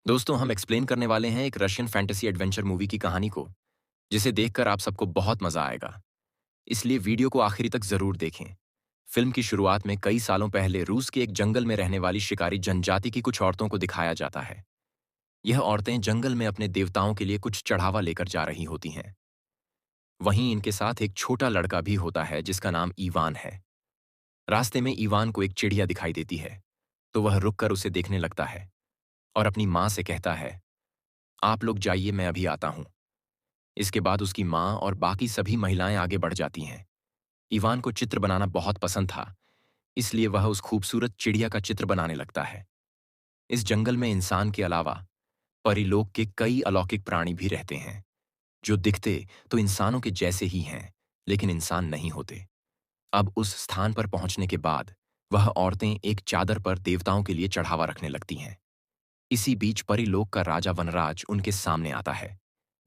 दोस्तों, हम एक्सप्लेन करने वाले हैं एक रशियन फैंटेसी एडवेंचर मूवी की कहानी को, जिसे देखकर आप सबको बहुत मजा आएगा। इसलिए वीडियो को आखिरी तक जरूर देखें। फिल्म की शुरुआत में कई सालों पहले रूस के एक जंगल में रहने वाली शिकारी जनजाति की कुछ औरतों को दिखाया जाता है। यह औरतें जंगल में अपने देवताओं के लिए कुछ चढ़ावा लेकर जा रही होती हैं। वहीं इनके साथ एक छोटा लड़का भी होता है जिसका नाम ईवान है। रास्ते में ईवान को एक चिड़िया दिखाई देती है, तो वह रुककर उसे देखने लगता है और अपनी माँ से कहता है, आप लोग जाइए, मैं अभी आता हूँ। इसके बाद उसकी माँ और बाकी सभी महिलाएं आगे बढ़ जाती हैं। इवान को चित्र बनाना बहुत पसंद था, इसलिए वह उस खूबसूरत चिड़िया का चित्र बनाने लगता है। इस जंगल में इंसान के अलावा परिलोक के कई अलौकिक प्राणी भी रहते हैं, जो दिखते तो इंसानों के जैसे ही हैं, लेकिन इंसान नहीं होते। अब उस स्थान पर पहुंचने के बाद वह औरतें एक चादर पर देवताओं के लिए चढ़ावा रखने लगती हैं। इसी बीच परिलोक का राजा वनराज उनके सामने आता है,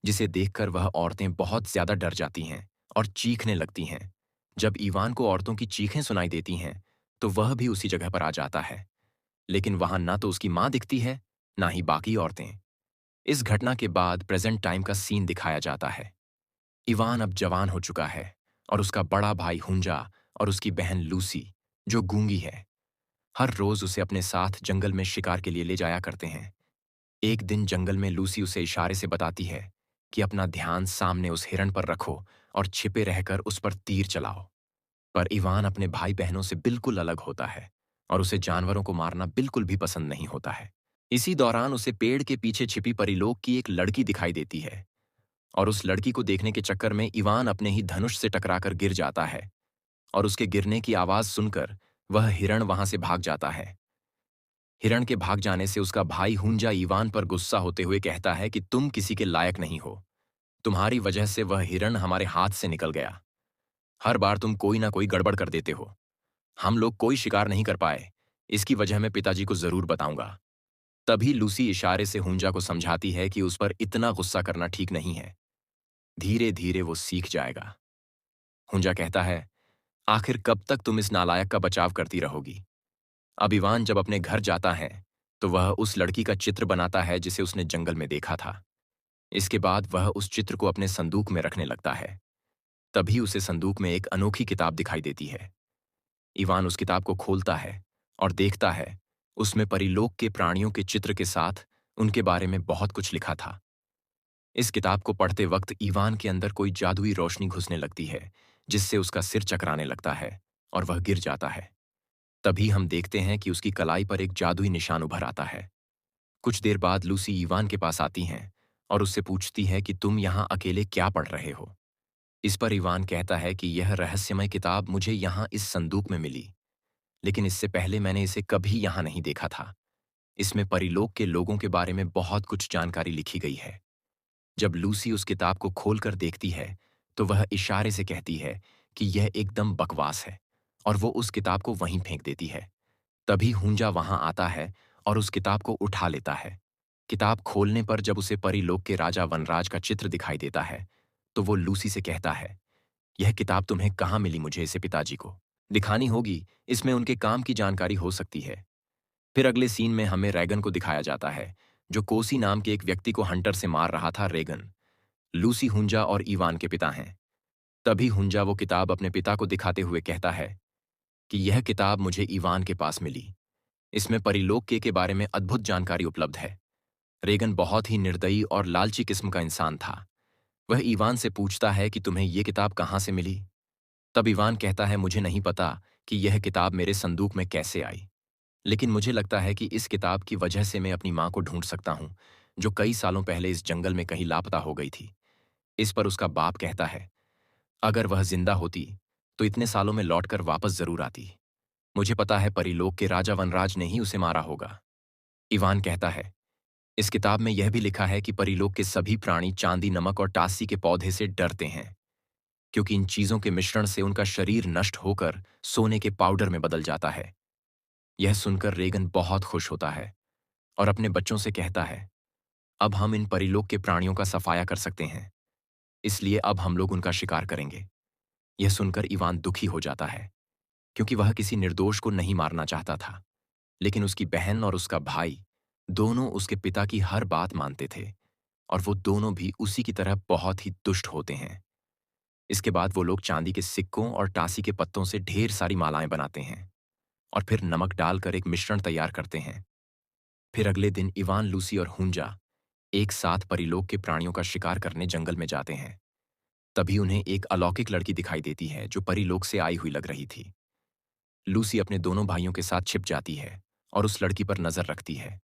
जिसे देखकर वह औरतें बहुत ज्यादा डर जाती हैं और चीखने लगती हैं। जब ईवान को औरतों की चीखें सुनाई देती हैं, तो वह भी उसी जगह पर आ जाता है, लेकिन वहां ना तो उसकी मां दिखती है, ना ही बाकी औरतें। इस घटना के बाद प्रेजेंट टाइम का सीन दिखाया जाता है। इवान अब जवान हो चुका है और उसका बड़ा भाई हुंजा और उसकी बहन लूसी, जो गूंगी है, हर रोज उसे अपने साथ जंगल में शिकार के लिए ले जाया करते हैं। एक दिन जंगल में लूसी उसे इशारे से बताती है कि अपना ध्यान सामने उस हिरण पर रखो और छिपे रहकर उस पर तीर चलाओ। पर इवान अपने भाई बहनों से बिल्कुल अलग होता है और उसे जानवरों को मारना बिल्कुल भी पसंद नहीं होता है। इसी दौरान उसे पेड़ के पीछे छिपी परिलोक की एक लड़की दिखाई देती है और उस लड़की को देखने के चक्कर में इवान अपने ही धनुष से टकराकर गिर जाता है और उसके गिरने की आवाज सुनकर वह हिरण वहां से भाग जाता है। हिरण के भाग जाने से उसका भाई हुंजा ईवान पर गुस्सा होते हुए कहता है कि तुम किसी के लायक नहीं हो। तुम्हारी वजह से वह हिरण हमारे हाथ से निकल गया। हर बार तुम कोई ना कोई गड़बड़ कर देते हो। हम लोग कोई शिकार नहीं कर पाए। इसकी वजह मैं पिताजी को जरूर बताऊंगा। तभी लूसी इशारे से हुंजा को समझाती है कि उस पर इतना गुस्सा करना ठीक नहीं है। धीरे धीरे वो सीख जाएगा। हुंजा कहता है, आखिर कब तक तुम इस नालायक का बचाव करती रहोगी? अब इवान जब अपने घर जाता है, तो वह उस लड़की का चित्र बनाता है जिसे उसने जंगल में देखा था। इसके बाद वह उस चित्र को अपने संदूक में रखने लगता है। तभी उसे संदूक में एक अनोखी किताब दिखाई देती है। इवान उस किताब को खोलता है और देखता है, उसमें परिलोक के प्राणियों के चित्र के साथ उनके बारे में बहुत कुछ लिखा था। इस किताब को पढ़ते वक्त इवान के अंदर कोई जादुई रोशनी घुसने लगती है, जिससे उसका सिर चकराने लगता है और वह गिर जाता है। तभी हम देखते हैं कि उसकी कलाई पर एक जादुई निशान उभर आता है। कुछ देर बाद लूसी इवान के पास आती हैं और उससे पूछती है कि तुम यहाँ अकेले क्या पढ़ रहे हो? इस पर इवान कहता है कि यह रहस्यमय किताब मुझे यहाँ इस संदूक में मिली, लेकिन इससे पहले मैंने इसे कभी यहाँ नहीं देखा था। इसमें परिलोक के लोगों के बारे में बहुत कुछ जानकारी लिखी गई है। जब लूसी उस किताब को खोलकर देखती है, तो वह इशारे से कहती है कि यह एकदम बकवास है और वो उस किताब को वहीं फेंक देती है। तभी हुंजा वहां आता है और उस किताब को उठा लेता है। किताब खोलने पर जब उसे परीलोक के राजा वनराज का चित्र दिखाई देता है, तो वो लूसी से कहता है, यह किताब तुम्हें कहाँ मिली? मुझे इसे पिताजी को दिखानी होगी, इसमें उनके काम की जानकारी हो सकती है। फिर अगले सीन में हमें रैगन को दिखाया जाता है, जो कोसी नाम के एक व्यक्ति को हंटर से मार रहा था। रेगन लूसी, हुंजा और ईवान के पिता हैं। तभी हुंजा वो किताब अपने पिता को दिखाते हुए कहता है कि यह किताब मुझे ईवान के पास मिली। इसमें परिलोक के बारे में अद्भुत जानकारी उपलब्ध है। रेगन बहुत ही निर्दयी और लालची किस्म का इंसान था। वह ईवान से पूछता है कि तुम्हें यह किताब कहाँ से मिली? तब ईवान कहता है, मुझे नहीं पता कि यह किताब मेरे संदूक में कैसे आई, लेकिन मुझे लगता है कि इस किताब की वजह से मैं अपनी माँ को ढूंढ सकता हूँ, जो कई सालों पहले इस जंगल में कहीं लापता हो गई थी। इस पर उसका बाप कहता है, अगर वह जिंदा होती तो इतने सालों में लौटकर वापस जरूर आती। मुझे पता है परिलोक के राजा वनराज ने ही उसे मारा होगा। ईवान कहता है, इस किताब में यह भी लिखा है कि परिलोक के सभी प्राणी चांदी, नमक और टासी के पौधे से डरते हैं, क्योंकि इन चीजों के मिश्रण से उनका शरीर नष्ट होकर सोने के पाउडर में बदल जाता है। यह सुनकर रेगन बहुत खुश होता है और अपने बच्चों से कहता है, अब हम इन परिलोक के प्राणियों का सफाया कर सकते हैं, इसलिए अब हम लोग उनका शिकार करेंगे। यह सुनकर इवान दुखी हो जाता है, क्योंकि वह किसी निर्दोष को नहीं मारना चाहता था, लेकिन उसकी बहन और उसका भाई दोनों उसके पिता की हर बात मानते थे और वो दोनों भी उसी की तरह बहुत ही दुष्ट होते हैं। इसके बाद वो लोग चांदी के सिक्कों और टासी के पत्तों से ढेर सारी मालाएं बनाते हैं और फिर नमक डालकर एक मिश्रण तैयार करते हैं। फिर अगले दिन इवान, लूसी और हुंजा एक साथ परिलोक के प्राणियों का शिकार करने जंगल में जाते हैं। तभी उन्हें एक अलौकिक लड़की दिखाई देती है जो परिलोक से आई हुई लग रही थी। लूसी अपने दोनों भाइयों के साथ छिप जाती है और उस लड़की पर नजर रखती है।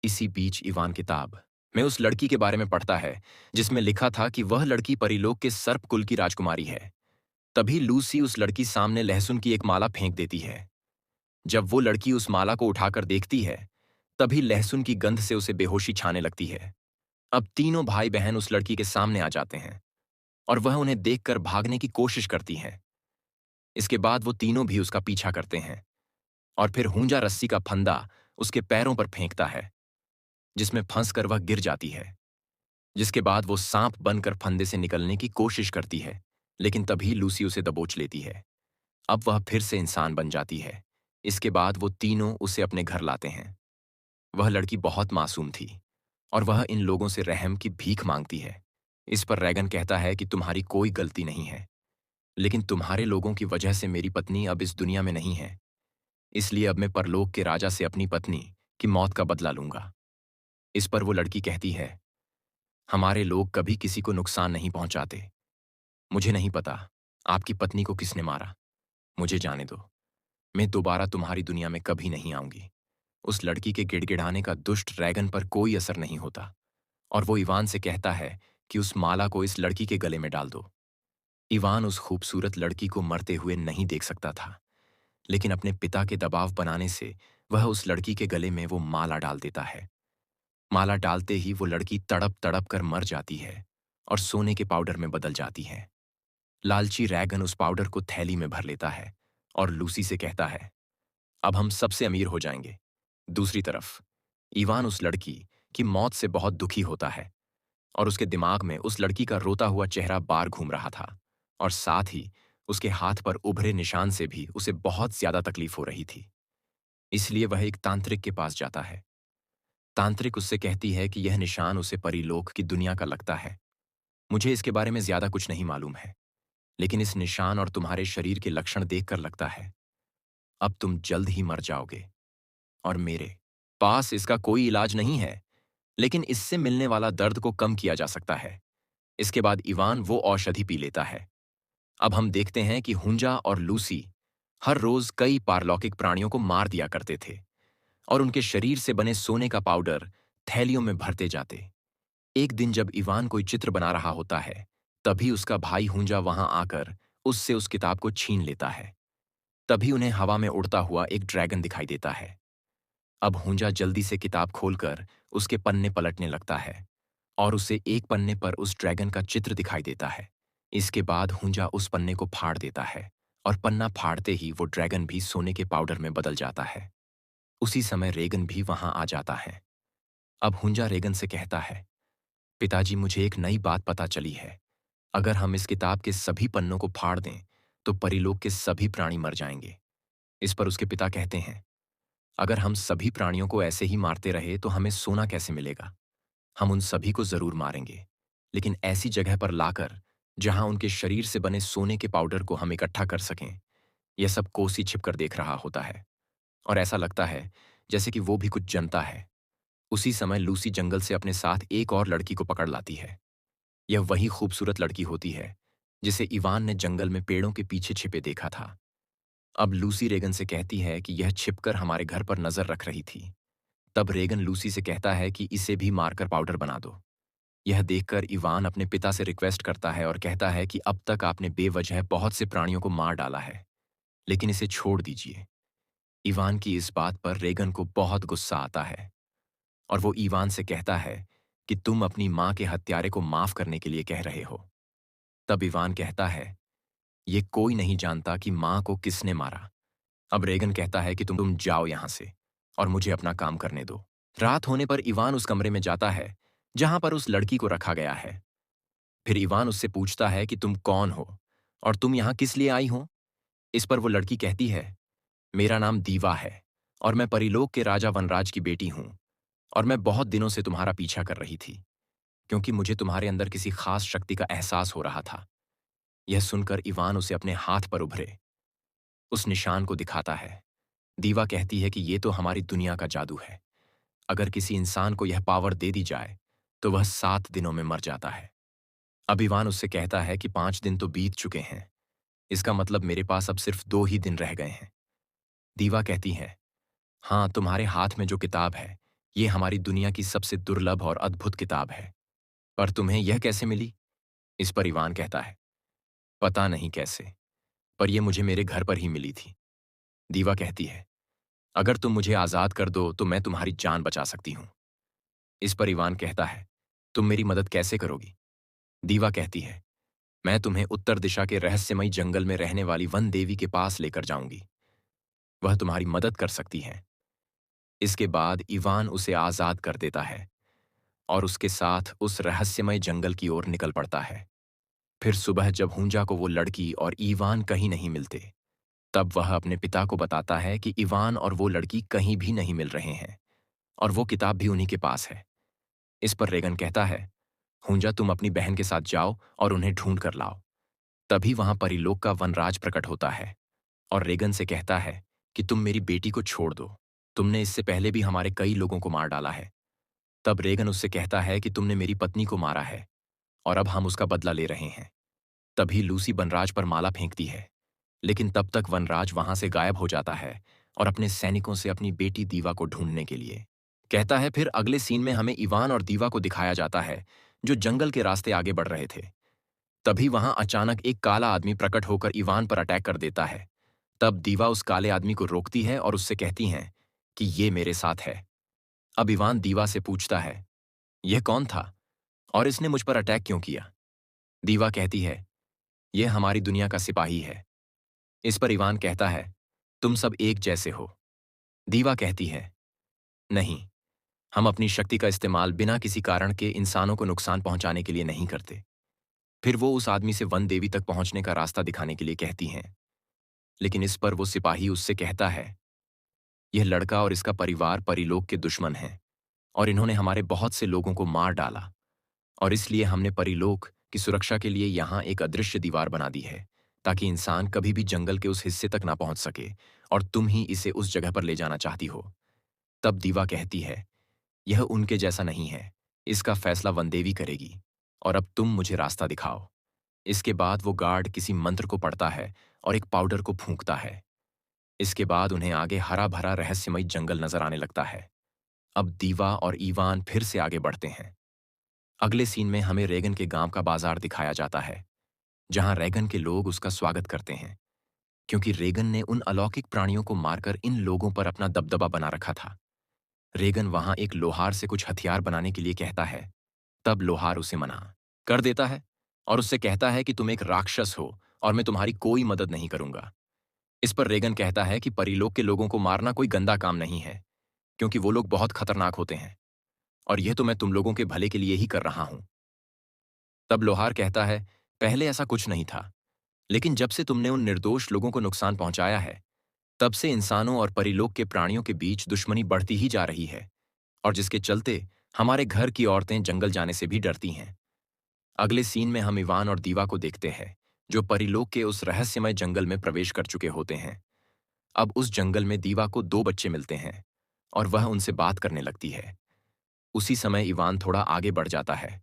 इसी बीच इवान किताब में उस लड़की के बारे में पढ़ता है जिसमें लिखा था कि वह लड़की परिलोक के सर्प कुल की राजकुमारी है। तभी लूसी उस लड़की सामने लहसुन की एक माला फेंक देती है। जब वो लड़की उस माला को उठाकर देखती है, तभी लहसुन की गंध से उसे बेहोशी छाने लगती है। अब तीनों भाई बहन उस लड़की के सामने आ जाते हैं और वह उन्हें देखकर भागने की कोशिश करती है। इसके बाद वो तीनों भी उसका पीछा करते हैं और फिर हूंजा रस्सी का फंदा उसके पैरों पर फेंकता है, जिसमें फंसकर वह गिर जाती है। जिसके बाद वो सांप बनकर फंदे से निकलने की कोशिश करती है, लेकिन तभी लूसी उसे दबोच लेती है। अब वह फिर से इंसान बन जाती है। इसके बाद वो तीनों उसे अपने घर लाते हैं। वह लड़की बहुत मासूम थी और वह इन लोगों से रहम की भीख मांगती है। इस पर रैगन कहता है कि तुम्हारी कोई गलती नहीं है, लेकिन तुम्हारे लोगों की वजह से मेरी पत्नी अब इस दुनिया में नहीं है। इसलिए अब मैं परलोक के राजा से अपनी पत्नी की मौत का बदला लूंगा। इस पर वो लड़की कहती है, हमारे लोग कभी किसी को नुकसान नहीं पहुंचाते। मुझे नहीं पता आपकी पत्नी को किसने मारा। मुझे जाने दो, मैं दोबारा तुम्हारी दुनिया में कभी नहीं आऊंगी। उस लड़की के गिड़गिड़ाने का दुष्ट ड्रैगन पर कोई असर नहीं होता और वो इवान से कहता है कि उस माला को इस लड़की के गले में डाल दो। इवान उस खूबसूरत लड़की को मरते हुए नहीं देख सकता था, लेकिन अपने पिता के दबाव बनाने से वह उस लड़की के गले में वो माला डाल देता है। माला डालते ही वो लड़की तड़प तड़प कर मर जाती है और सोने के पाउडर में बदल जाती है। लालची रैगन उस पाउडर को थैली में भर लेता है और लूसी से कहता है, अब हम सबसे अमीर हो जाएंगे। दूसरी तरफ इवान उस लड़की की मौत से बहुत दुखी होता है और उसके दिमाग में उस लड़की का रोता हुआ चेहरा बार घूम रहा था और साथ ही उसके हाथ पर उभरे निशान से भी उसे बहुत ज्यादा तकलीफ हो रही थी। इसलिए वह एक तांत्रिक के पास जाता है। तांत्रिक उससे कहती है कि यह निशान उसे परीलोक की दुनिया का लगता है। मुझे इसके बारे में ज्यादा कुछ नहीं मालूम है, लेकिन इस निशान और तुम्हारे शरीर के लक्षण देखकर लगता है अब तुम जल्द ही मर जाओगे और मेरे पास इसका कोई इलाज नहीं है, लेकिन इससे मिलने वाला दर्द को कम किया जा सकता है। इसके बाद इवान वो औषधि पी लेता है। अब हम देखते हैं कि हुंजा और लूसी हर रोज कई पारलौकिक प्राणियों को मार दिया करते थे और उनके शरीर से बने सोने का पाउडर थैलियों में भरते जाते। एक दिन जब इवान कोई चित्र बना रहा होता है, तभी उसका भाई हुंजा वहां आकर उससे उस किताब को छीन लेता है। तभी उन्हें हवा में उड़ता हुआ एक ड्रैगन दिखाई देता है। अब हुंजा जल्दी से किताब खोलकर उसके पन्ने पलटने लगता है और उसे एक पन्ने पर उस ड्रैगन का चित्र दिखाई देता है। इसके बाद हुंजा उस पन्ने को फाड़ देता है और पन्ना फाड़ते ही वो ड्रैगन भी सोने के पाउडर में बदल जाता है। उसी समय रेगन भी वहां आ जाता है। अब हुंजा रेगन से कहता है, पिताजी मुझे एक नई बात पता चली है। अगर हम इस किताब के सभी पन्नों को फाड़ दें तो परिलोक के सभी प्राणी मर जाएंगे। इस पर उसके पिता कहते हैं, अगर हम सभी प्राणियों को ऐसे ही मारते रहे तो हमें सोना कैसे मिलेगा। हम उन सभी को जरूर मारेंगे, लेकिन ऐसी जगह पर लाकर जहां उनके शरीर से बने सोने के पाउडर को हम इकट्ठा कर सकें। यह सब कोसी छिपकर देख रहा होता है और ऐसा लगता है जैसे कि वो भी कुछ जनता है। उसी समय लूसी जंगल से अपने साथ एक और लड़की को पकड़ लाती है। यह वही खूबसूरत लड़की होती है जिसे इवान ने जंगल में पेड़ों के पीछे छिपे देखा था। अब लूसी रेगन से कहती है कि यह छिपकर हमारे घर पर नजर रख रही थी। तब रेगन लूसी से कहता है कि इसे भी मारकर पाउडर बना दो। यह देखकर इवान अपने पिता से रिक्वेस्ट करता है और कहता है कि अब तक आपने बेवजह बहुत से प्राणियों को मार डाला है, लेकिन इसे छोड़ दीजिए। इवान की इस बात पर रेगन को बहुत गुस्सा आता है और वो इवान से कहता है कि तुम अपनी मां के हत्यारे को माफ करने के लिए कह रहे हो। तब इवान कहता है, ये कोई नहीं जानता कि मां को किसने मारा। अब रेगन कहता है कि तुम जाओ यहां से और मुझे अपना काम करने दो। रात होने पर इवान उस कमरे में जाता है जहां पर उस लड़की को रखा गया है। फिर इवान उससे पूछता है कि तुम कौन हो और तुम यहां किस लिए आई हो। इस पर वो लड़की कहती है, मेरा नाम दीवा है और मैं परिलोक के राजा वनराज की बेटी हूं और मैं बहुत दिनों से तुम्हारा पीछा कर रही थी, क्योंकि मुझे तुम्हारे अंदर किसी खास शक्ति का एहसास हो रहा था। यह सुनकर इवान उसे अपने हाथ पर उभरे उस निशान को दिखाता है। दीवा कहती है कि ये तो हमारी दुनिया का जादू है। अगर किसी इंसान को यह पावर दे दी जाए, तो वह 7 दिनों में मर जाता है। अब इवान उससे कहता है कि 5 दिन तो बीत चुके हैं। इसका मतलब मेरे पास अब सिर्फ 2 ही दिन रह गए हैं। दीवा कहती है, हाँ, तुम्हारे हाथ में जो किताब है, ये हमारी दुनिया की सबसे दुर्लभ और अद्भुत किताब है। पर तुम्हें यह कैसे मिली? इस पर इवान कहता है, पता नहीं कैसे, पर यह मुझे मेरे घर पर ही मिली थी। दीवा कहती है, अगर तुम मुझे आजाद कर दो तो मैं तुम्हारी जान बचा सकती हूं। इस पर इवान कहता है, तुम मेरी मदद कैसे करोगी? दीवा कहती है, मैं तुम्हें उत्तर दिशा के रहस्यमयी जंगल में रहने वाली वन देवी के पास लेकर जाऊंगी। वह तुम्हारी मदद कर सकती हैं। इसके बाद इवान उसे आजाद कर देता है और उसके साथ उस रहस्यमय जंगल की ओर निकल पड़ता है। फिर सुबह जब हुंजा को वो लड़की और ईवान कहीं नहीं मिलते, तब वह अपने पिता को बताता है कि इवान और वो लड़की कहीं भी नहीं मिल रहे हैं और वो किताब भी उन्हीं के पास है। इस पर रेगन कहता है, हुंजा, तुम अपनी बहन के साथ जाओ और उन्हें ढूंढ कर लाओ। तभी वहां परिलोक का वनराज प्रकट होता है और रेगन से कहता है कि तुम मेरी बेटी को छोड़ दो। तुमने इससे पहले भी हमारे कई लोगों को मार डाला है। तब रेगन उससे कहता है कि तुमने मेरी पत्नी को मारा है और अब हम उसका बदला ले रहे हैं। तभी लूसी वनराज पर माला फेंकती है, लेकिन तब तक वनराज वहां से गायब हो जाता है और अपने सैनिकों से अपनी बेटी दीवा को ढूंढने के लिए कहता है। फिर अगले सीन में हमें इवान और दीवा को दिखाया जाता है, जो जंगल के रास्ते आगे बढ़ रहे थे। तभी वहां अचानक एक काला आदमी प्रकट होकर इवान पर अटैक कर देता है। तब दीवा उस काले आदमी को रोकती है और उससे कहती हैं कि ये मेरे साथ है। अब इवान दीवा से पूछता है, यह कौन था और इसने मुझ पर अटैक क्यों किया? दीवा कहती है, यह हमारी दुनिया का सिपाही है। इस पर इवान कहता है, तुम सब एक जैसे हो। दीवा कहती है, नहीं, हम अपनी शक्ति का इस्तेमाल बिना किसी कारण के इंसानों को नुकसान पहुंचाने के लिए नहीं करते। फिर वो उस आदमी से वन देवी तक पहुंचने का रास्ता दिखाने के लिए कहती हैं, लेकिन इस पर वो सिपाही उससे कहता है, यह लड़का और इसका परिवार परिलोक के दुश्मन हैं और इन्होंने हमारे बहुत से लोगों को मार डाला और इसलिए हमने परिलोक की सुरक्षा के लिए यहाँ एक अदृश्य दीवार बना दी है, ताकि इंसान कभी भी जंगल के उस हिस्से तक ना पहुंच सके और तुम ही इसे उस जगह पर ले जाना चाहती हो। तब दीवा कहती है, यह उनके जैसा नहीं है, इसका फैसला वनदेवी करेगी और अब तुम मुझे रास्ता दिखाओ। इसके बाद वो गार्ड किसी मंत्र को पढ़ता है और एक पाउडर को फूंकता है। इसके बाद उन्हें आगे हरा भरा रहस्यमयी जंगल नजर आने लगता है। अब दीवा और ईवान फिर से आगे बढ़ते हैं। अगले सीन में हमें रेगन के गांव का बाजार दिखाया जाता है, जहां रेगन के लोग उसका स्वागत करते हैं, क्योंकि रेगन ने उन अलौकिक प्राणियों को मारकर इन लोगों पर अपना दबदबा बना रखा था। रेगन वहां एक लोहार से कुछ हथियार बनाने के लिए कहता है। तब लोहार उसे मना कर देता है और उससे कहता है कि तुम एक राक्षस हो और मैं तुम्हारी कोई मदद नहीं करूंगा। इस पर रेगन कहता है कि परिलोक के लोगों को मारना कोई गंदा काम नहीं है, क्योंकि वो लोग बहुत खतरनाक होते हैं और यह तो मैं तुम लोगों के भले के लिए ही कर रहा हूं। तब लोहार कहता है, पहले ऐसा कुछ नहीं था, लेकिन जब से तुमने उन निर्दोष लोगों को नुकसान पहुंचाया है, तब से इंसानों और परिलोक के प्राणियों के बीच दुश्मनी बढ़ती ही जा रही है, और जिसके चलते हमारे घर की औरतें जंगल जाने से भी डरती हैं। अगले सीन में हम इवान और दीवा को देखते हैं, जो परिलोक के उस रहस्यमय जंगल में प्रवेश कर चुके होते हैं। अब उस जंगल में दीवा को 2 बच्चे मिलते हैं और वह उनसे बात करने लगती है। उसी समय इवान थोड़ा आगे बढ़ जाता है,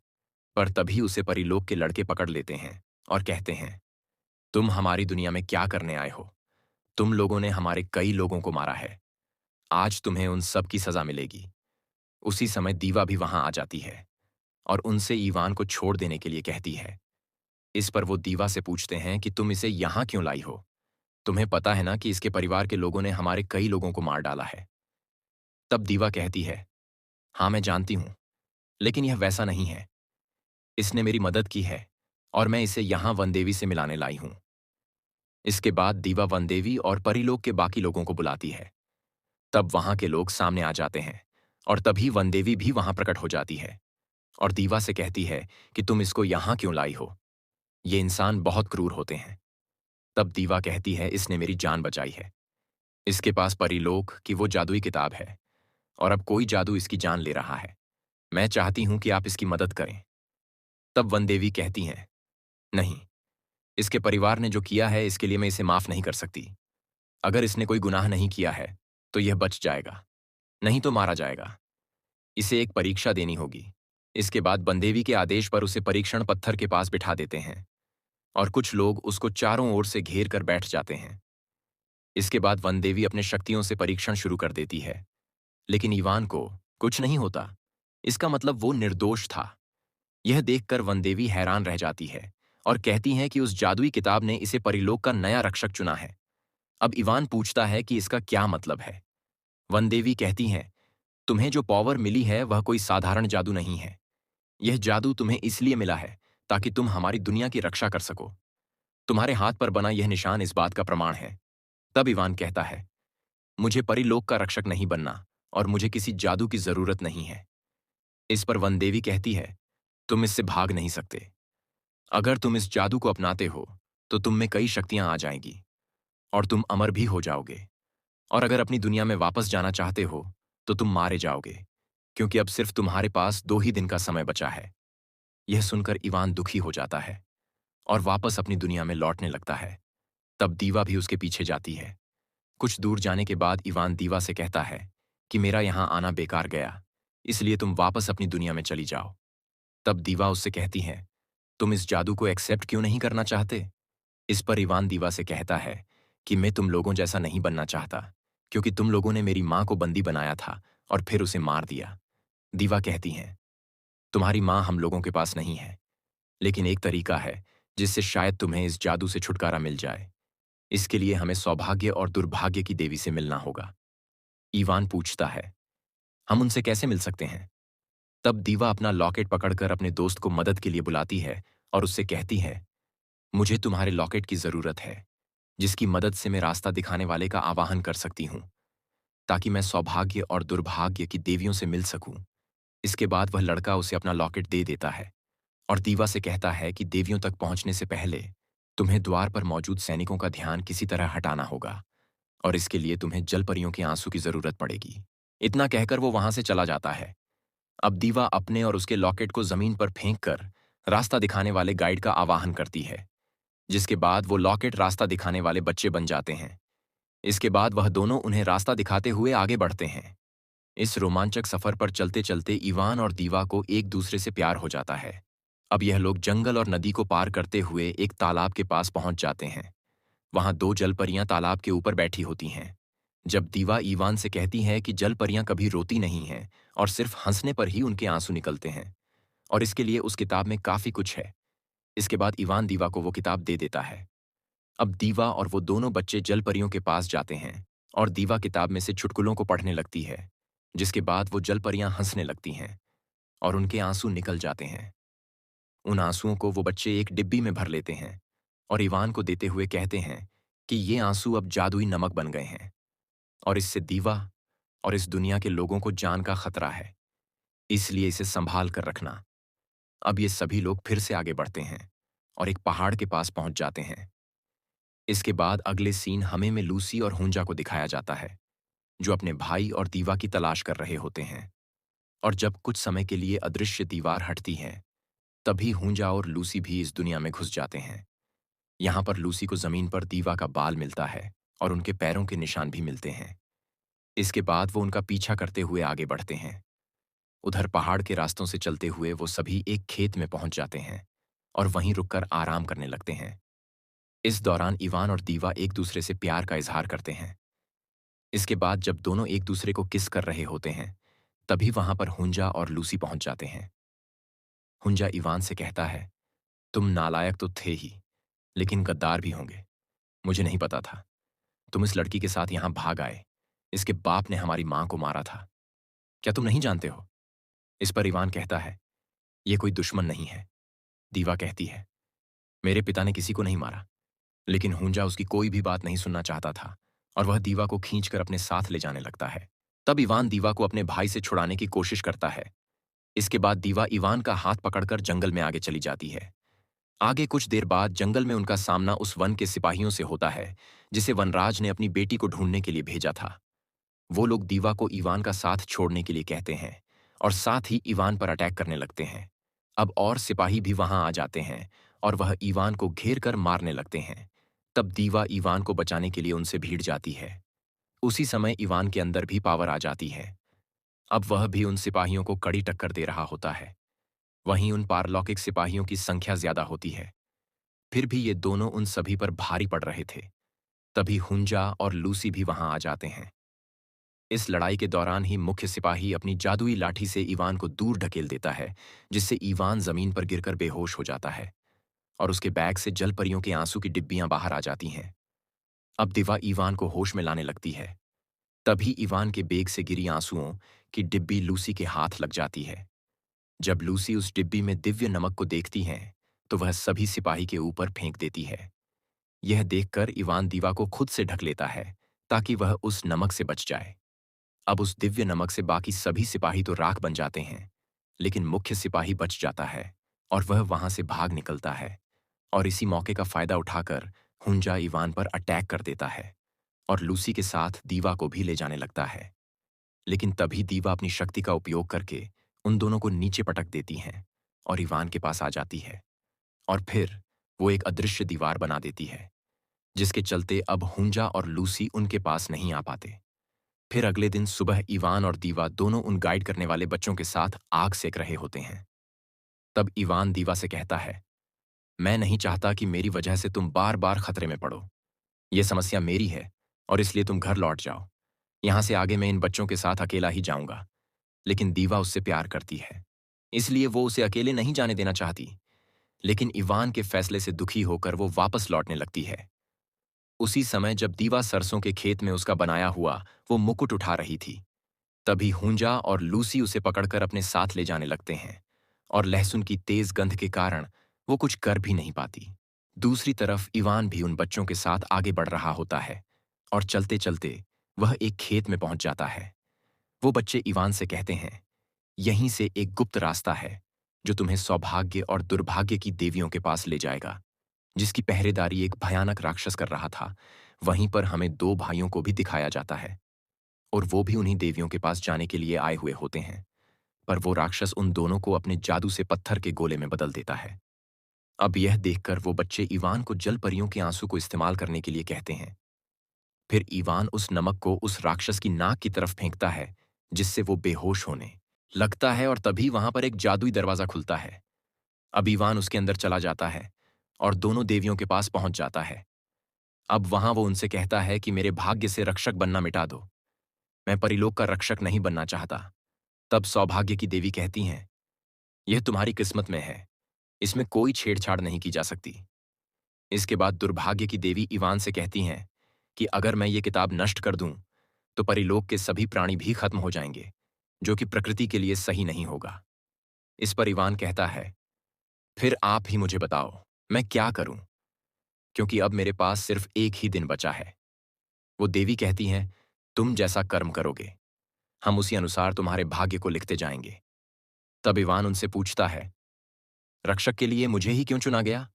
पर तभी उसे परिलोक के लड़के पकड़ लेते हैं और कहते हैं, तुम हमारी दुनिया में क्या करने आए हो? तुम लोगों ने हमारे कई लोगों को मारा है। आज तुम्हें उन सब की सजा मिलेगी। उसी समय दीवा भी वहां आ जाती है और उनसे ईवान को छोड़ देने के लिए कहती है। इस पर वो दीवा से पूछते हैं कि तुम इसे यहां क्यों लाई हो? तुम्हें पता है ना कि इसके परिवार के लोगों ने हमारे कई लोगों को मार डाला है। तब दीवा कहती है, हाँ, मैं जानती हूं, लेकिन यह वैसा नहीं है। इसने मेरी मदद की है और मैं इसे यहां वनदेवी से मिलाने लाई हूं। इसके बाद दीवा वनदेवी और परिलोक के बाकी लोगों को बुलाती है। तब वहां के लोग सामने आ जाते हैं और तभी वनदेवी भी वहां प्रकट हो जाती है और दीवा से कहती है कि तुम इसको यहां क्यों लाई हो? ये इंसान बहुत क्रूर होते हैं। तब दीवा कहती है, इसने मेरी जान बचाई है। इसके पास परिलोक की वो जादुई किताब है और अब कोई जादू इसकी जान ले रहा है। मैं चाहती हूं कि आप इसकी मदद करें। तब वन देवी कहती हैं, नहीं, इसके परिवार ने जो किया है इसके लिए मैं इसे माफ नहीं कर सकती। अगर इसने कोई गुनाह नहीं किया है तो यह बच जाएगा, नहीं तो मारा जाएगा। इसे एक परीक्षा देनी होगी। इसके बाद बनदेवी के आदेश पर उसे परीक्षण पत्थर के पास बिठा देते हैं और कुछ लोग उसको चारों ओर से घेर कर बैठ जाते हैं। इसके बाद वनदेवी अपने शक्तियों से परीक्षण शुरू कर देती है, लेकिन इवान को कुछ नहीं होता। इसका मतलब वो निर्दोष था। यह देखकर वनदेवी हैरान रह जाती है और कहती हैं कि उस जादुई किताब ने इसे परिलोक का नया रक्षक चुना है। अब इवान पूछता है कि इसका क्या मतलब है। वनदेवी कहती हैं, तुम्हें जो पावर मिली है वह कोई साधारण जादू नहीं है। यह जादू तुम्हें इसलिए मिला है ताकि तुम हमारी दुनिया की रक्षा कर सको। तुम्हारे हाथ पर बना यह निशान इस बात का प्रमाण है। तब इवान कहता है, मुझे परिलोक का रक्षक नहीं बनना और मुझे किसी जादू की जरूरत नहीं है। इस पर वनदेवी कहती है, तुम इससे भाग नहीं सकते। अगर तुम इस जादू को अपनाते हो तो तुम में कई शक्तियां आ जाएंगी और तुम अमर भी हो जाओगे। और अगर अपनी दुनिया में वापस जाना चाहते हो तो तुम मारे जाओगे, क्योंकि अब सिर्फ तुम्हारे पास 2 ही दिन का समय बचा है। यह सुनकर इवान दुखी हो जाता है और वापस अपनी दुनिया में लौटने लगता है। तब दीवा भी उसके पीछे जाती है। कुछ दूर जाने के बाद इवान दीवा से कहता है कि मेरा यहां आना बेकार गया, इसलिए तुम वापस अपनी दुनिया में चली जाओ। तब दीवा उससे कहती है, तुम इस जादू को एक्सेप्ट क्यों नहीं करना चाहते? इस पर इवान दीवा से कहता है कि मैं तुम लोगों जैसा नहीं बनना चाहता, क्योंकि तुम लोगों ने मेरी मां को बंदी बनाया था और फिर उसे मार दिया। दीवा कहती हैं, तुम्हारी मां हम लोगों के पास नहीं है, लेकिन एक तरीका है जिससे शायद तुम्हें इस जादू से छुटकारा मिल जाए। इसके लिए हमें सौभाग्य और दुर्भाग्य की देवी से मिलना होगा। ईवान पूछता है, हम उनसे कैसे मिल सकते हैं? तब दीवा अपना लॉकेट पकड़कर अपने दोस्त को मदद के लिए बुलाती है और उससे कहती है, मुझे तुम्हारे लॉकेट की जरूरत है, जिसकी मदद से मैं रास्ता दिखाने वाले का आवाहन कर सकती हूँ, ताकि मैं सौभाग्य और दुर्भाग्य की देवियों से मिल सकूं। इसके बाद वह लड़का उसे अपना लॉकेट दे देता है और दीवा से कहता है कि देवियों तक पहुंचने से पहले तुम्हें द्वार पर मौजूद सैनिकों का ध्यान किसी तरह हटाना होगा और इसके लिए तुम्हें जलपरियों के आंसू की जरूरत पड़ेगी। इतना कहकर वो वहां से चला जाता है। अब दीवा अपने और उसके लॉकेट को जमीन पर फेंक कर रास्ता दिखाने वाले गाइड का आवाहन करती है, जिसके बाद वो लॉकेट रास्ता दिखाने वाले बच्चे बन जाते हैं। इसके बाद वह दोनों उन्हें रास्ता दिखाते हुए आगे बढ़ते हैं। इस रोमांचक सफर पर चलते चलते इवान और दीवा को एक दूसरे से प्यार हो जाता है। अब यह लोग जंगल और नदी को पार करते हुए एक तालाब के पास पहुंच जाते हैं। वहां 2 जलपरियां तालाब के ऊपर बैठी होती हैं। जब दीवा ईवान से कहती है कि जलपरियां कभी रोती नहीं हैं और सिर्फ हंसने पर ही उनके आंसू निकलते हैं, और इसके लिए उस किताब में काफी कुछ है। इसके बाद ईवान दीवा को वो किताब दे देता है। अब दीवा और वो दोनों बच्चे जलपरियों के पास जाते हैं और दीवा किताब में से चुटकुलों को पढ़ने लगती है, जिसके बाद वो जलपरियां हंसने लगती हैं और उनके आंसू निकल जाते हैं। उन आंसुओं को वो बच्चे एक डिब्बी में भर लेते हैं और ईवान को देते हुए कहते हैं कि ये आंसू अब जादुई नमक बन गए हैं और इससे दीवा और इस दुनिया के लोगों को जान का खतरा है, इसलिए इसे संभाल कर रखना। अब ये सभी लोग फिर से आगे बढ़ते हैं और एक पहाड़ के पास पहुंच जाते हैं। इसके बाद अगले सीन हमें में लूसी और हुंजा को दिखाया जाता है, जो अपने भाई और दीवा की तलाश कर रहे होते हैं। और जब कुछ समय के लिए अदृश्य दीवार हटती है, तभी हुंजा और लूसी भी इस दुनिया में घुस जाते हैं। यहाँ पर लूसी को जमीन पर दीवा का बाल मिलता है और उनके पैरों के निशान भी मिलते हैं। इसके बाद वो उनका पीछा करते हुए आगे बढ़ते हैं। उधर पहाड़ के रास्तों से चलते हुए वो सभी एक खेत में पहुंच जाते हैं और वहीं रुककर आराम करने लगते हैं। इस दौरान इवान और दीवा एक दूसरे से प्यार का इजहार करते हैं। इसके बाद जब दोनों एक दूसरे को किस कर रहे होते हैं, तभी वहां पर हुंजा और लूसी पहुंच जाते हैं। हुंजा इवान से कहता है, तुम नालायक तो थे ही, लेकिन गद्दार भी होंगे। मुझे नहीं पता था तुम इस लड़की के साथ यहां भाग आए। इसके बाप ने हमारी मां को मारा था। क्या तुम नहीं जानते हो? इस पर इवान कहता है, यह कोई दुश्मन नहीं है। दीवा कहती है, मेरे पिता ने किसी को नहीं मारा। लेकिन हुंजा उसकी कोई भी बात नहीं सुनना चाहता था और वह दीवा को खींचकर अपने साथ ले जाने लगता है। तब इवान दीवा को अपने भाई से छुड़ाने की कोशिश करता है। इसके बाद दीवा इवान का हाथ पकड़कर जंगल में आगे चली जाती है। आगे कुछ देर बाद जंगल में उनका सामना उस वन के सिपाहियों से होता है, जिसे वनराज ने अपनी बेटी को ढूंढने के लिए भेजा था। वो लोग दीवा को इवान का साथ छोड़ने के लिए कहते हैं और साथ ही इवान पर अटैक करने लगते हैं। अब और सिपाही भी वहां आ जाते हैं और वह इवान को घेर कर मारने लगते हैं। तब दीवा इवान को बचाने के लिए उनसे भीड़ जाती है। उसी समय इवान के अंदर भी पावर आ जाती है। अब वह भी उन सिपाहियों को कड़ी टक्कर दे रहा होता है। वहीं उन पारलौकिक सिपाहियों की संख्या ज्यादा होती है। फिर भी ये दोनों उन सभी पर भारी पड़ रहे थे। तभी हुंजा और लूसी भी वहां आ जाते हैं। इस लड़ाई के दौरान ही मुख्य सिपाही अपनी जादुई लाठी से इवान को दूर ढकेल देता है, जिससे इवान जमीन पर गिरकर बेहोश हो जाता है और उसके बैग से जल परियों के आंसू की डिब्बियां बाहर आ जाती हैं। अब दिवा इवान को होश में लाने लगती है। तभी इवान के बेग से गिरी आंसुओं की डिब्बी लूसी के हाथ लग जाती है। जब लूसी उस डिब्बी में दिव्य नमक को देखती है तो वह सभी सिपाही के ऊपर फेंक देती है। यह देखकर इवान दीवा को खुद से ढक लेता है ताकि वह उस नमक से बच जाए। अब उस दिव्य नमक से बाकी सभी सिपाही तो राख बन जाते हैं, लेकिन मुख्य सिपाही बच जाता है और वह वहां से भाग निकलता है। और इसी मौके का फायदा उठाकर हुंजा इवान पर अटैक कर देता है और लूसी के साथ दीवा को भी ले जाने लगता है। लेकिन तभी दीवा अपनी शक्ति का उपयोग करके उन दोनों को नीचे पटक देती हैं और इवान के पास आ जाती है। और फिर वो एक अदृश्य दीवार बना देती है, जिसके चलते अब हुंजा और लूसी उनके पास नहीं आ पाते। फिर अगले दिन सुबह इवान और दीवा दोनों उन गाइड करने वाले बच्चों के साथ आग सेक रहे होते हैं। तब इवान दीवा से कहता है, मैं नहीं चाहता कि मेरी वजह से तुम बार बार खतरे में पड़ो। यह समस्या मेरी है और इसलिए तुम घर लौट जाओ। यहां से आगे मैं इन बच्चों के साथ अकेला ही जाऊंगा। लेकिन दीवा उससे प्यार करती है, इसलिए वो उसे अकेले नहीं जाने देना चाहती। लेकिन इवान के फैसले से दुखी होकर वो वापस लौटने लगती है। उसी समय जब दीवा सरसों के खेत में उसका बनाया हुआ वो मुकुट उठा रही थी, तभी हुंजा और लूसी उसे पकड़कर अपने साथ ले जाने लगते हैं और लहसुन की तेज गंध के कारण वो कुछ कर भी नहीं पाती। दूसरी तरफ इवान भी उन बच्चों के साथ आगे बढ़ रहा होता है और चलते चलते वह एक खेत में पहुंच जाता है। वो बच्चे इवान से कहते हैं, यहीं से एक गुप्त रास्ता है जो तुम्हें सौभाग्य और दुर्भाग्य की देवियों के पास ले जाएगा, जिसकी पहरेदारी एक भयानक राक्षस कर रहा था। वहीं पर हमें दो भाइयों को भी दिखाया जाता है और वो भी उन्हीं देवियों के पास जाने के लिए आए हुए होते हैं। पर वो राक्षस उन दोनों को अपने जादू से पत्थर के गोले में बदल देता है। अब यह देखकर वो बच्चे इवान को जल परियों के आंसू को इस्तेमाल करने के लिए कहते हैं। फिर इवान उस नमक को उस राक्षस की नाक की तरफ फेंकता है, जिससे वो बेहोश होने लगता है और तभी वहां पर एक जादुई दरवाजा खुलता है। अब इवान उसके अंदर चला जाता है और दोनों देवियों के पास पहुंच जाता है। अब वहां वो उनसे कहता है कि मेरे भाग्य से रक्षक बनना मिटा दो। मैं परिलोक का रक्षक नहीं बनना चाहता। तब सौभाग्य की देवी कहती हैं, यह तुम्हारी किस्मत में है, इसमें कोई छेड़छाड़ नहीं की जा सकती। इसके बाद दुर्भाग्य की देवी इवान से कहती हैं कि अगर मैं ये किताब नष्ट कर दूं तो परिलोक के सभी प्राणी भी खत्म हो जाएंगे, जो कि प्रकृति के लिए सही नहीं होगा। इस पर इवान कहता है, फिर आप ही मुझे बताओ मैं क्या करूं, क्योंकि अब मेरे पास सिर्फ एक ही दिन बचा है। वो देवी कहती हैं, तुम जैसा कर्म करोगे हम उसी अनुसार तुम्हारे भाग्य को लिखते जाएंगे। तब इवान उनसे पूछता है, रक्षक के लिए मुझे ही क्यों चुना गया?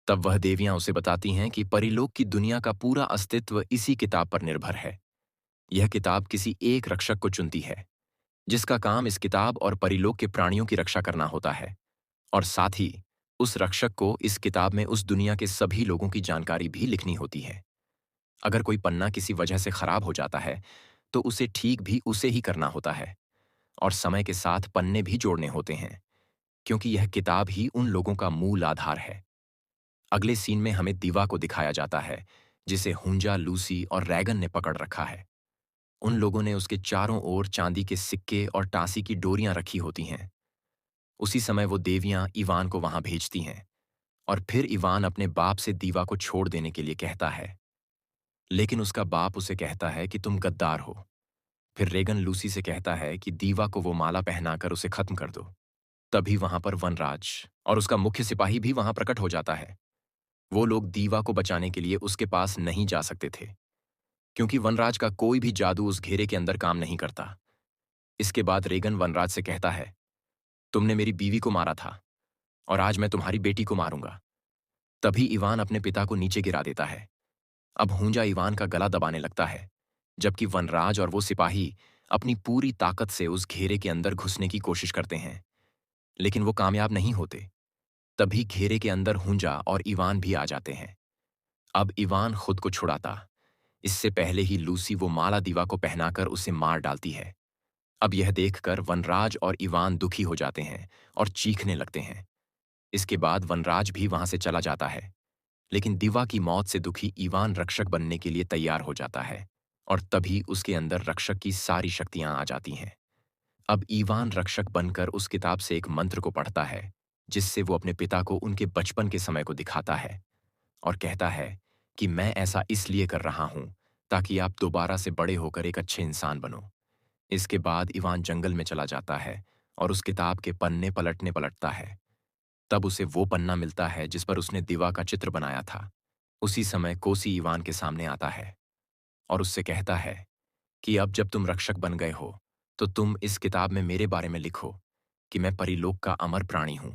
तब वह देवियां उसे बताती हैं कि परिलोक की दुनिया का पूरा अस्तित्व इसी किताब पर निर्भर है। यह किताब किसी एक रक्षक को चुनती है, जिसका काम इस किताब और परिलोक के प्राणियों की रक्षा करना होता है। और साथ ही उस रक्षक को इस किताब में उस दुनिया के सभी लोगों की जानकारी भी लिखनी होती है। अगर कोई पन्ना किसी वजह से खराब हो जाता है तो उसे ठीक भी उसे ही करना होता है और समय के साथ पन्ने भी जोड़ने होते हैं, क्योंकि यह किताब ही उन लोगों का मूल आधार है। अगले सीन में हमें दीवा को दिखाया जाता है, जिसे हुंजा, लूसी और रैगन ने पकड़ रखा है। उन लोगों ने उसके चारों ओर चांदी के सिक्के और टांसी की डोरियां रखी होती हैं। उसी समय वो देवियां इवान को वहां भेजती हैं और फिर इवान अपने बाप से दीवा को छोड़ देने के लिए कहता है। लेकिन उसका बाप उसे कहता है कि तुम गद्दार हो। फिर रेगन लूसी से कहता है कि दीवा को वो माला पहनाकर उसे खत्म कर दो। तभी वहां पर वनराज और उसका मुख्य सिपाही भी वहां प्रकट हो जाता है। वो लोग दीवा को बचाने के लिए उसके पास नहीं जा सकते थे, क्योंकि वनराज का कोई भी जादू उस घेरे के अंदर काम नहीं करता। इसके बाद रेगन वनराज से कहता है, तुमने मेरी बीवी को मारा था और आज मैं तुम्हारी बेटी को मारूंगा। तभी इवान अपने पिता को नीचे गिरा देता है। अब हूंजा इवान का गला दबाने लगता है, जबकि वनराज और वो सिपाही अपनी पूरी ताकत से उस घेरे के अंदर घुसने की कोशिश करते हैं, लेकिन वो कामयाब नहीं होते। तभी घेरे के अंदर हुंजा और इवान भी आ जाते हैं। अब इवान खुद को छुड़ाता, इससे पहले ही लूसी वो माला दीवा को पहनाकर उसे मार डालती है। अब यह देखकर वनराज और इवान दुखी हो जाते हैं और चीखने लगते हैं। इसके बाद वनराज भी वहां से चला जाता है, लेकिन दिवा की मौत से दुखी इवान रक्षक बनने के लिए तैयार हो जाता है और तभी उसके अंदर रक्षक की सारी शक्तियां आ जाती हैं। अब इवान रक्षक बनकर उस किताब से एक मंत्र को पढ़ता है, जिससे वो अपने पिता को उनके बचपन के समय को दिखाता है और कहता है कि मैं ऐसा इसलिए कर रहा हूं ताकि आप दोबारा से बड़े होकर एक अच्छे इंसान बनो। इसके बाद इवान जंगल में चला जाता है और उस किताब के पन्ने पलटने पलटता है। तब उसे वो पन्ना मिलता है जिस पर उसने दिवा का चित्र बनाया था। उसी समय कोसी इवान के सामने आता है और उससे कहता है कि अब जब तुम रक्षक बन गए हो, तो तुम इस किताब में मेरे बारे में लिखो कि मैं परीलोक का अमर प्राणी हूं,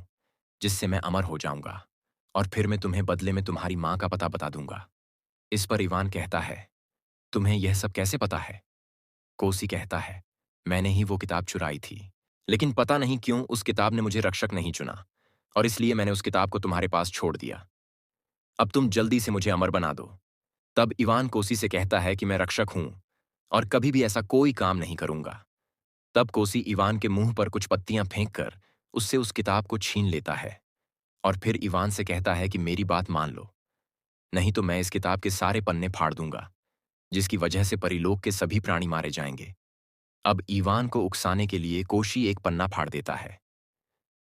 जिससे मैं अमर हो जाऊंगा और फिर मैं तुम्हें बदले में तुम्हारी मां का पता बता दूंगा। इस पर इवान कहता है, तुम्हें यह सब कैसे पता है? कोसी कहता है, मैंने ही वो किताब चुराई थी, लेकिन पता नहीं क्यों उस किताब ने मुझे रक्षक नहीं चुना और इसलिए मैंने उस किताब को तुम्हारे पास छोड़ दिया। अब तुम जल्दी से मुझे अमर बना दो। तब इवान कोसी से कहता है कि मैं रक्षक हूं और कभी भी ऐसा कोई काम नहीं करूंगा। तब कोसी इवान के मुंह पर कुछ पत्तियां फेंककर उससे उस किताब को छीन लेता है और फिर इवान से कहता है कि मेरी बात मान लो, नहीं तो मैं इस किताब के सारे पन्ने फाड़ दूंगा, जिसकी वजह से परीलोक के सभी प्राणी मारे जाएंगे। अब इवान को उकसाने के लिए कोशी एक पन्ना फाड़ देता है।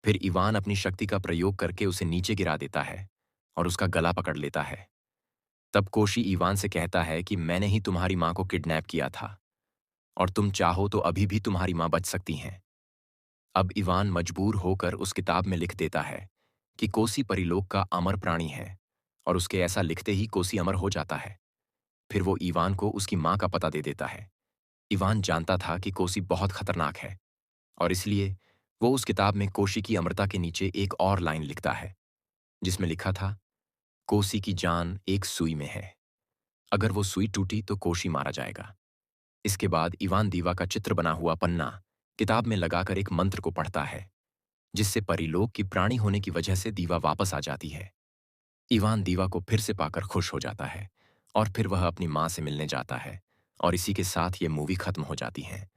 फिर इवान अपनी शक्ति का प्रयोग करके उसे नीचे गिरा देता है और उसका गला पकड़ लेता है। तब कोशी इवान से कहता है कि मैंने ही तुम्हारी मां को किडनैप किया था और तुम चाहो तो अभी भी तुम्हारी मां बच सकती हैं। अब इवान मजबूर होकर उस किताब में लिख देता है कि कोसी परीलोक का अमर प्राणी है और उसके ऐसा लिखते ही कोसी अमर हो जाता है। फिर वो इवान को उसकी मां का पता दे देता है। इवान जानता था कि कोसी बहुत खतरनाक है और इसलिए वो उस किताब में कोशी की अमरता के नीचे एक और लाइन लिखता है, जिसमें लिखा था, कोसी की जान एक सुई में है, अगर वो सुई टूटी तो कोशी मारा जाएगा। इसके बाद इवान दीवा का चित्र बना हुआ पन्ना किताब में लगाकर एक मंत्र को पढ़ता है, जिससे परीलोक की प्राणी होने की वजह से दीवा वापस आ जाती है। इवान दीवा को फिर से पाकर खुश हो जाता है और फिर वह अपनी मां से मिलने जाता है और इसी के साथ ये मूवी खत्म हो जाती है।